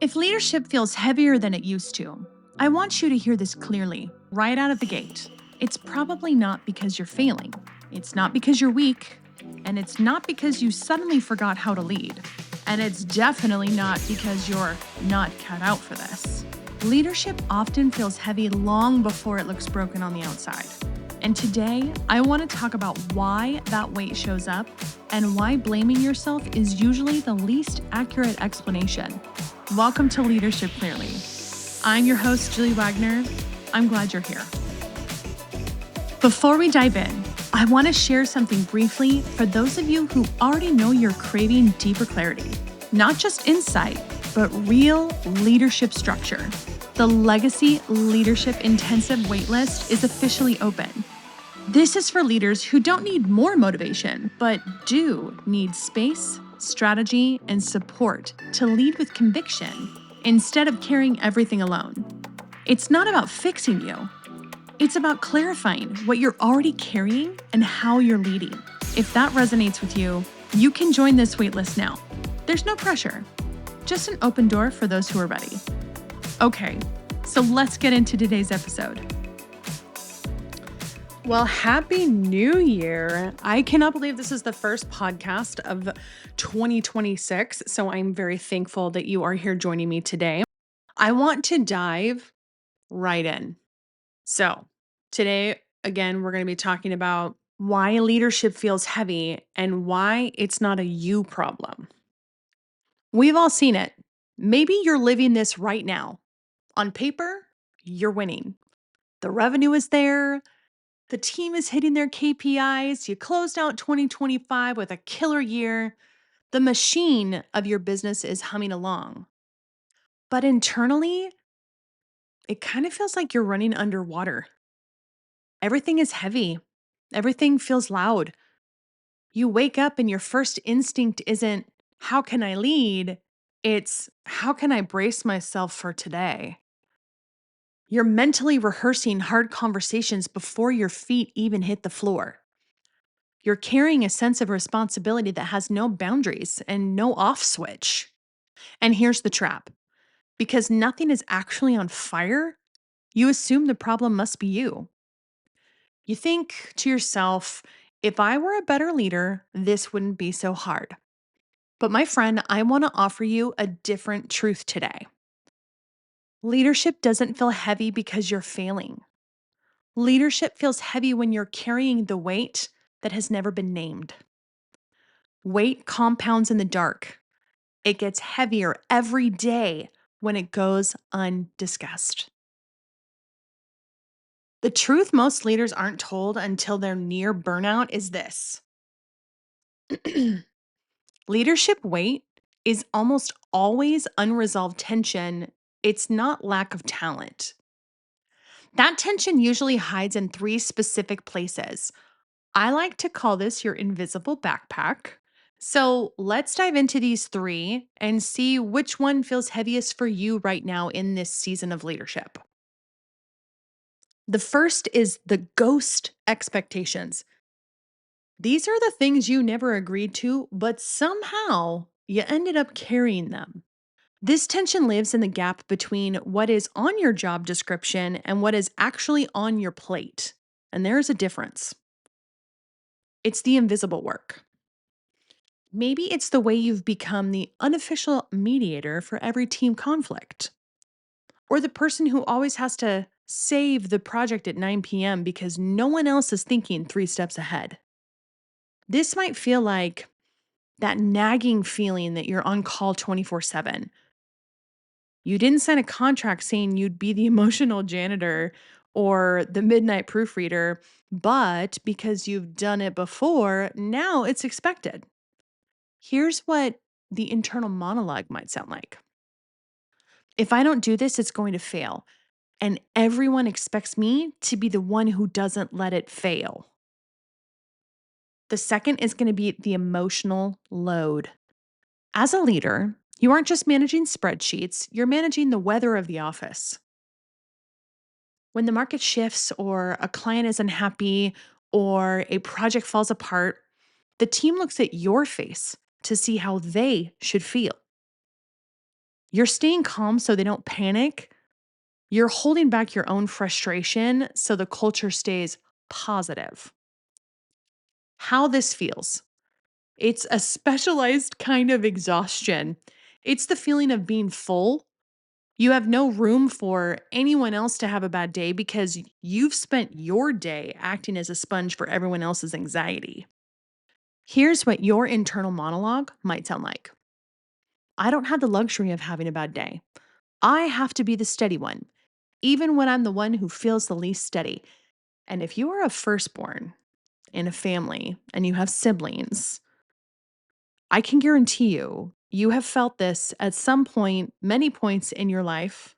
If leadership feels heavier than it used to, I want you to hear this clearly, right out of the gate. It's probably not because you're failing. It's not because you're weak. And it's not because you suddenly forgot how to lead. And it's definitely not because you're not cut out for this. Leadership often feels heavy long before it looks broken on the outside. And today, I want to talk about why that weight shows up and why blaming yourself is usually the least accurate explanation. Welcome to Leadership Clearly. I'm your host, Julie Wagner. I'm glad you're here. Before we dive in, I want to share something briefly for those of you who already know you're craving deeper clarity. Not just insight, but real leadership structure. The Legacy Leadership Intensive Waitlist is officially open. This is for leaders who don't need more motivation, but do need space, strategy, and support to lead with conviction instead of carrying everything alone. It's not about fixing you. It's about clarifying what you're already carrying and how you're leading. If that resonates with you, you can join this waitlist now. There's no pressure, just an open door for those who are ready. Okay, so let's get into today's episode. Well, Happy New Year. I cannot believe this is the first podcast of 2026, so I'm very thankful that you are here joining me today. I want to dive right in. So, today, again, we're going to be talking about why leadership feels heavy and why it's not a you problem. We've all seen it. Maybe you're living this right now. On paper, you're winning. The revenue is there. The team is hitting their KPIs. You closed out 2025 with a killer year. The machine of your business is humming along. But internally, it kind of feels like you're running underwater. Everything is heavy. Everything feels loud. You wake up and your first instinct isn't, how can I lead? It's, how can I brace myself for today? You're mentally rehearsing hard conversations before your feet even hit the floor. You're carrying a sense of responsibility that has no boundaries and no off switch. And here's the trap: because nothing is actually on fire, you assume the problem must be you. You think to yourself, if I were a better leader, this wouldn't be so hard. But my friend, I want to offer you a different truth today. Leadership doesn't feel heavy because you're failing. Leadership feels heavy when you're carrying the weight that has never been named. Weight compounds in the dark. It gets heavier every day when it goes undiscussed. The truth most leaders aren't told until they're near burnout is this: leadership weight is almost always unresolved tension. It's not lack of talent. That tension usually hides in three specific places. I like to call this your invisible backpack. So let's dive into these three and see which one feels heaviest for you right now in this season of leadership. The first is the ghost expectations. These are the things you never agreed to, but somehow you ended up carrying them. This tension lives in the gap between what is on your job description and what is actually on your plate. And there's a difference. It's the invisible work. Maybe it's the way you've become the unofficial mediator for every team conflict, or the person who always has to save the project at 9 p.m. because no one else is thinking 3 steps ahead. This might feel like that nagging feeling that you're on call 24/7. You didn't sign a contract saying you'd be the emotional janitor or the midnight proofreader, but because you've done it before, now it's expected. Here's what the internal monologue might sound like: if I don't do this, it's going to fail. And everyone expects me to be the one who doesn't let it fail. The second is going to be the emotional load. As a leader, you aren't just managing spreadsheets, you're managing the weather of the office. When the market shifts, or a client is unhappy, or a project falls apart, the team looks at your face to see how they should feel. You're staying calm so they don't panic. You're holding back your own frustration so the culture stays positive. How this feels. It's a specialized kind of exhaustion. It's the feeling of being full. You have no room for anyone else to have a bad day because you've spent your day acting as a sponge for everyone else's anxiety. Here's what your internal monologue might sound like: I don't have the luxury of having a bad day. I have to be the steady one, even when I'm the one who feels the least steady. And if you are a firstborn in a family and you have siblings, I can guarantee you have felt this at some point, many points in your life.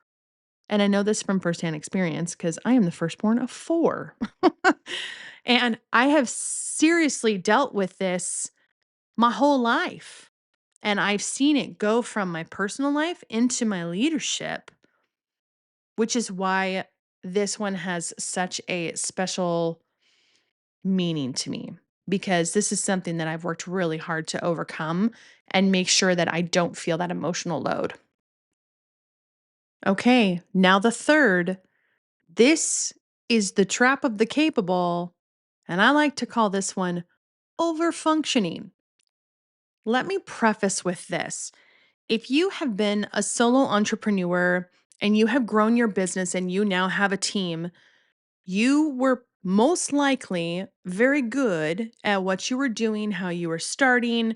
And I know this from firsthand experience because I am the firstborn of four. And I have seriously dealt with this my whole life. And I've seen it go from my personal life into my leadership, which is why this one has such a special meaning to me, because this is something that I've worked really hard to overcome and make sure that I don't feel that emotional load. Okay, now the third. This is the trap of the capable, and I like to call this one overfunctioning. Let me preface with this. If you have been a solo entrepreneur and you have grown your business and you now have a team, you were most likely very good at what you were doing, how you were starting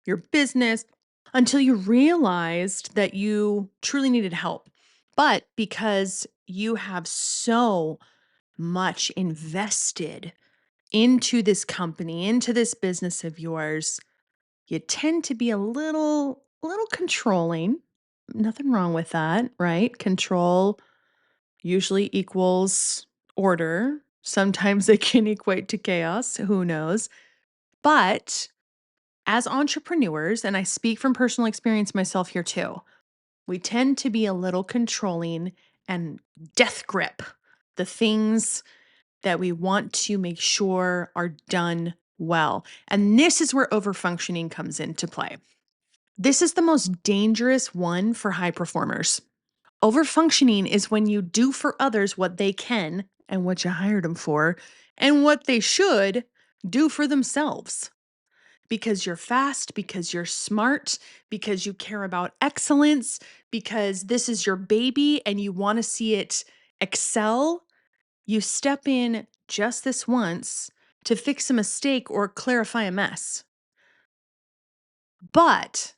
your business, until you realized that you truly needed help. But because you have so much invested into this company, into this business of yours, you tend to be a little controlling. Nothing wrong with that, right? Control usually equals order. Sometimes it can equate to chaos, who knows? But as entrepreneurs, and I speak from personal experience myself here too, we tend to be a little controlling and death grip the things that we want to make sure are done well. And this is where overfunctioning comes into play. This is the most dangerous one for high performers. Overfunctioning is when you do for others what they can and what you hired them for, and what they should do for themselves. Because you're fast, because you're smart, because you care about excellence, because this is your baby and you want to see it excel, you step in just this once to fix a mistake or clarify a mess. But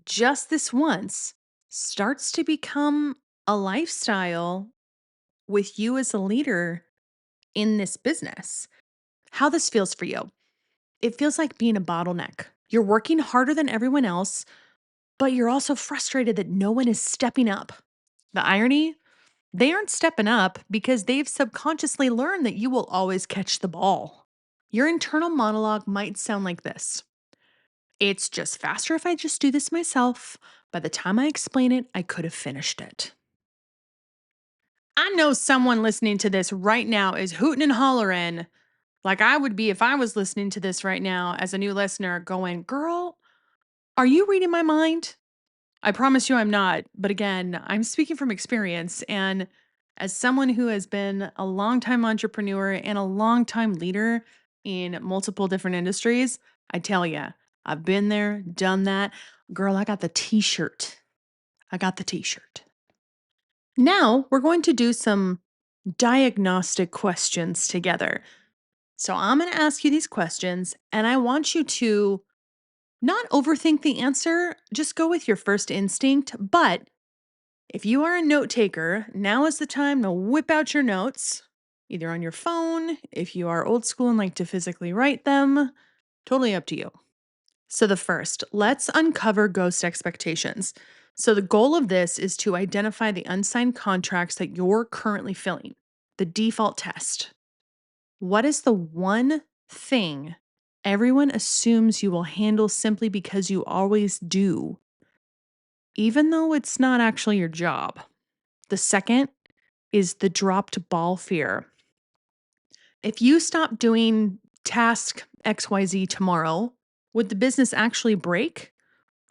just this once starts to become a lifestyle with you as a leader in this business. How this feels for you. It feels like being a bottleneck. You're working harder than everyone else, but you're also frustrated that no one is stepping up. The irony, they aren't stepping up because they've subconsciously learned that you will always catch the ball. Your internal monologue might sound like this: it's just faster if I just do this myself. By the time I explain it, I could have finished it. I know someone listening to this right now is hooting and hollering, like I would be if I was listening to this right now as a new listener, going, Girl, are you reading my mind? I promise you I'm not. But again, I'm speaking from experience. And as someone who has been a longtime entrepreneur and a longtime leader in multiple different industries, I tell you, I've been there, done that. Girl, I got the t shirt. I got the t shirt. Now we're going to do some diagnostic questions together. So I'm going to ask you these questions, and I want you to not overthink the answer. Just go with your first instinct. But if you are a note taker, now is the time to whip out your notes, either on your phone, if you are old school and like to physically write them, totally up to you. So, the first, let's uncover ghost expectations. So, the goal of this is to identify the unsigned contracts that you're currently filling, the default test. What is the one thing everyone assumes you will handle simply because you always do, even though it's not actually your job? The second is the dropped ball fear. If you stop doing task XYZ tomorrow, would the business actually break?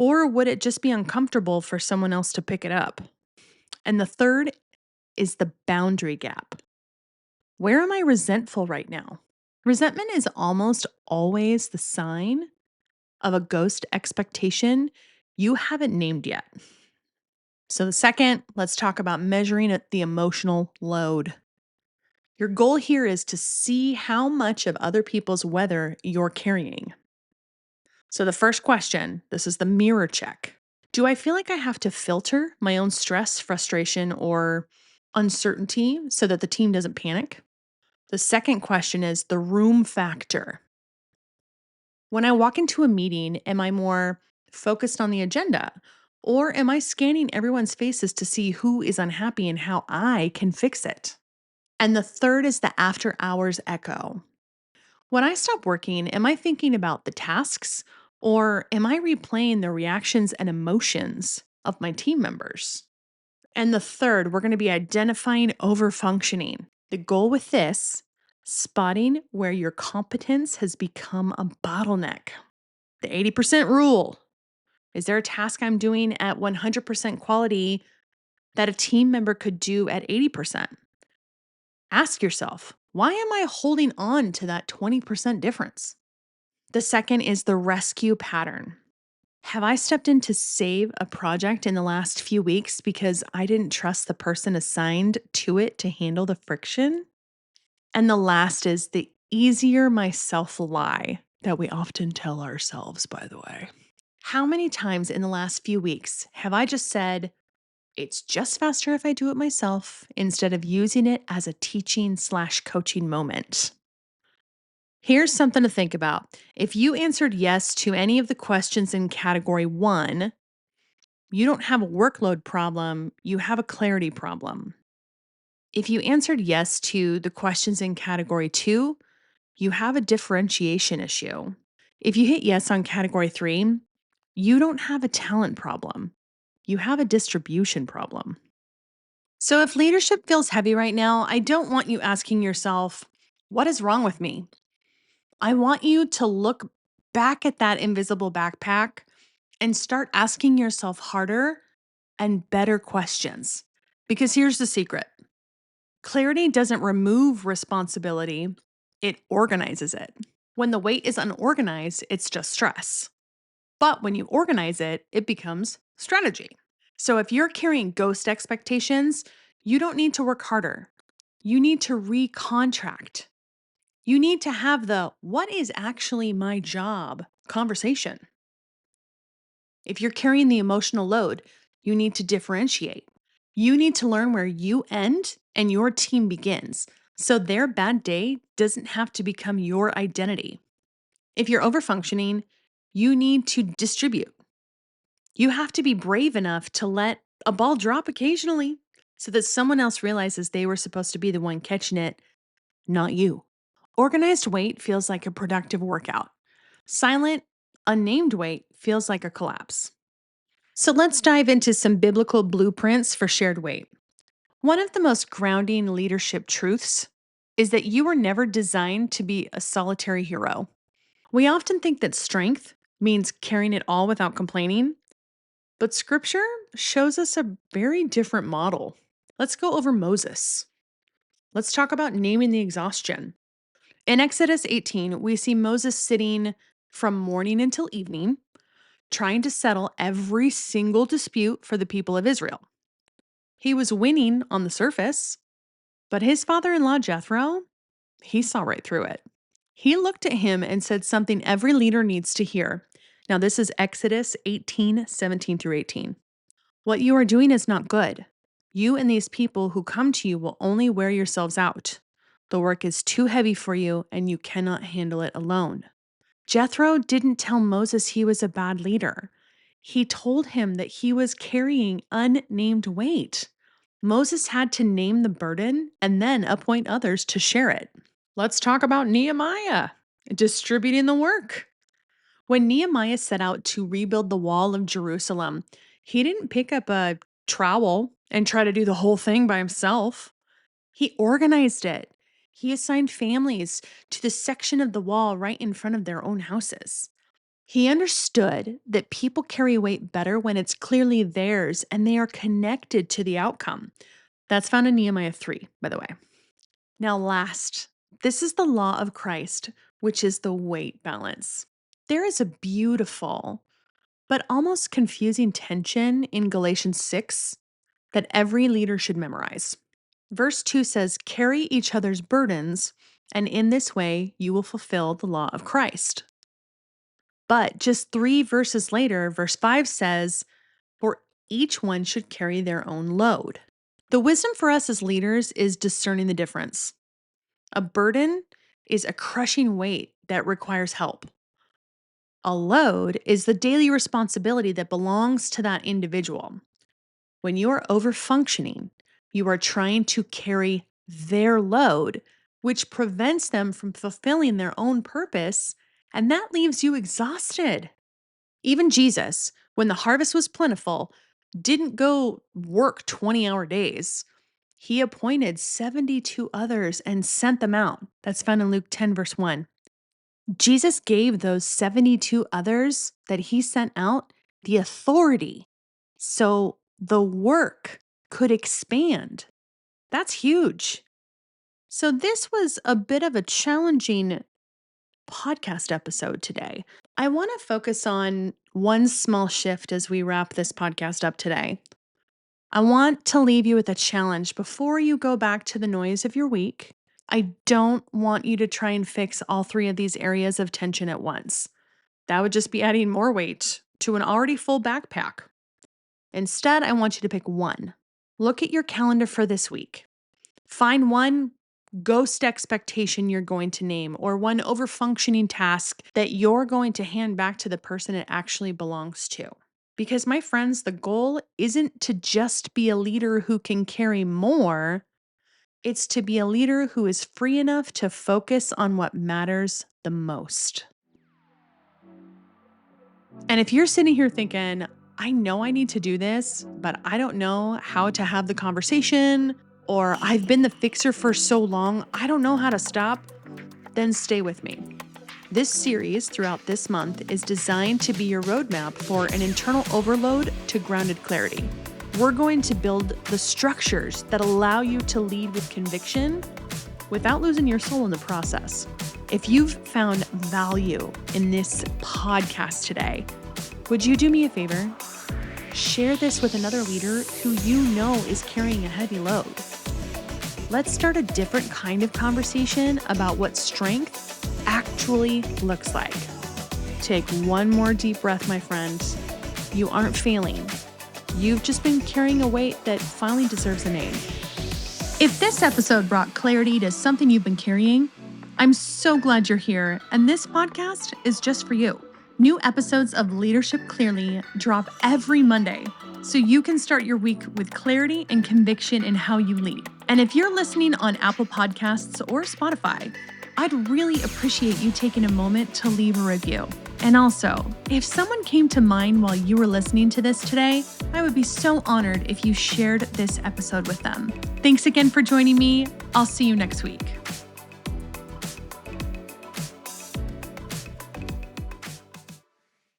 Or would it just be uncomfortable for someone else to pick it up? And the third is the boundary gap. Where am I resentful right now? Resentment is almost always the sign of a ghost expectation you haven't named yet. So, the second, let's talk about measuring the emotional load. Your goal here is to see how much of other people's weather you're carrying. So, the first question, this is the mirror check. Do I feel like I have to filter my own stress, frustration, or uncertainty so that the team doesn't panic? The second question is the room factor. When I walk into a meeting, am I more focused on the agenda? Or am I scanning everyone's faces to see who is unhappy and how I can fix it? And the third is the after hours echo. When I stop working, am I thinking about the tasks or am I replaying the reactions and emotions of my team members? And the third, we're going to be identifying overfunctioning. The goal with this, spotting where your competence has become a bottleneck. The 80% rule. Is there a task I'm doing at 100% quality that a team member could do at 80%? Ask yourself, why am I holding on to that 20% difference? The second is the rescue pattern. Have I stepped in to save a project in the last few weeks because I didn't trust the person assigned to it to handle the friction? And the last is the easier myself lie that we often tell ourselves, by the way. How many times in the last few weeks have I just said, it's just faster if I do it myself, instead of using it as a teaching/coaching moment? Here's something to think about. If you answered yes to any of the questions in category 1, you don't have a workload problem, you have a clarity problem. If you answered yes to the questions in category 2, you have a differentiation issue. If you hit yes on category 3, you don't have a talent problem, you have a distribution problem. So if leadership feels heavy right now, I don't want you asking yourself, what is wrong with me? I want you to look back at that invisible backpack and start asking yourself harder and better questions. Because here's the secret: clarity doesn't remove responsibility, it organizes it. When the weight is unorganized, it's just stress. But when you organize it, it becomes strategy. So if you're carrying ghost expectations, you don't need to work harder. You need to recontract. You need to have the what is actually my job conversation. If you're carrying the emotional load, you need to differentiate. You need to learn where you end and your team begins, so their bad day doesn't have to become your identity. If you're overfunctioning, you need to distribute. You have to be brave enough to let a ball drop occasionally so that someone else realizes they were supposed to be the one catching it, not you. Organized weight feels like a productive workout. Silent, unnamed weight feels like a collapse. So let's dive into some biblical blueprints for shared weight. One of the most grounding leadership truths is that you were never designed to be a solitary hero. We often think that strength means carrying it all without complaining, but scripture shows us a very different model. Let's go over Moses. Let's talk about naming the exhaustion. In Exodus 18, we see Moses sitting from morning until evening, trying to settle every single dispute for the people of Israel. He was winning on the surface, but his father in law, Jethro, he saw right through it. He looked at him and said something every leader needs to hear. Now, this is Exodus 18:17 through 18. What you are doing is not good. You and these people who come to you will only wear yourselves out. The work is too heavy for you, and you cannot handle it alone. Jethro didn't tell Moses he was a bad leader. He told him that he was carrying unnamed weight. Moses had to name the burden and then appoint others to share it. Let's talk about Nehemiah distributing the work. When Nehemiah set out to rebuild the wall of Jerusalem, he didn't pick up a trowel and try to do the whole thing by himself. He organized it. He assigned families to the section of the wall right in front of their own houses. He understood that people carry weight better when it's clearly theirs and they are connected to the outcome. That's found in Nehemiah 3, by the way. Now, last, this is the law of Christ, which is the weight balance. There is a beautiful but almost confusing tension in Galatians 6 that every leader should memorize. Verse 2 says, "Carry each other's burdens, and in this way you will fulfill the law of Christ." But just 3 verses later, verse 5 says, "For each one should carry their own load." The wisdom for us as leaders is discerning the difference. A burden is a crushing weight that requires help. A load is the daily responsibility that belongs to that individual. When you are overfunctioning, you are trying to carry their load, which prevents them from fulfilling their own purpose, and that leaves you exhausted. Even Jesus, when the harvest was plentiful, didn't go work 20-hour days. He appointed 72 others and sent them out. That's found in Luke 10, verse 1. Jesus gave those 72 others that he sent out the authority so the work could expand. That's huge. So, this was a bit of a challenging podcast episode today. I want to focus on one small shift as we wrap this podcast up today. I want to leave you with a challenge before you go back to the noise of your week. I don't want you to try and fix all 3 of these areas of tension at once. That would just be adding more weight to an already full backpack. Instead, I want you to pick one. Look at your calendar for this week. Find one ghost expectation you're going to name, or one overfunctioning task that you're going to hand back to the person it actually belongs to. Because, my friends, the goal isn't to just be a leader who can carry more. It's to be a leader who is free enough to focus on what matters the most. And if you're sitting here thinking, I know I need to do this, but I don't know how to have the conversation, or I've been the fixer for so long, I don't know how to stop, then stay with me. This series throughout this month is designed to be your roadmap for an internal overload to grounded clarity. We're going to build the structures that allow you to lead with conviction without losing your soul in the process. If you've found value in this podcast today, would you do me a favor? Share this with another leader who you know is carrying a heavy load. Let's start a different kind of conversation about what strength actually looks like. Take one more deep breath, my friend. You aren't failing. You've just been carrying a weight that finally deserves a name. If this episode brought clarity to something you've been carrying, I'm so glad you're here, and this podcast is just for you. New episodes of Leadership Clearly drop every Monday, so you can start your week with clarity and conviction in how you lead. And if you're listening on Apple Podcasts or Spotify, I'd really appreciate you taking a moment to leave a review. And also, if someone came to mind while you were listening to this today, I would be so honored if you shared this episode with them. Thanks again for joining me. I'll see you next week.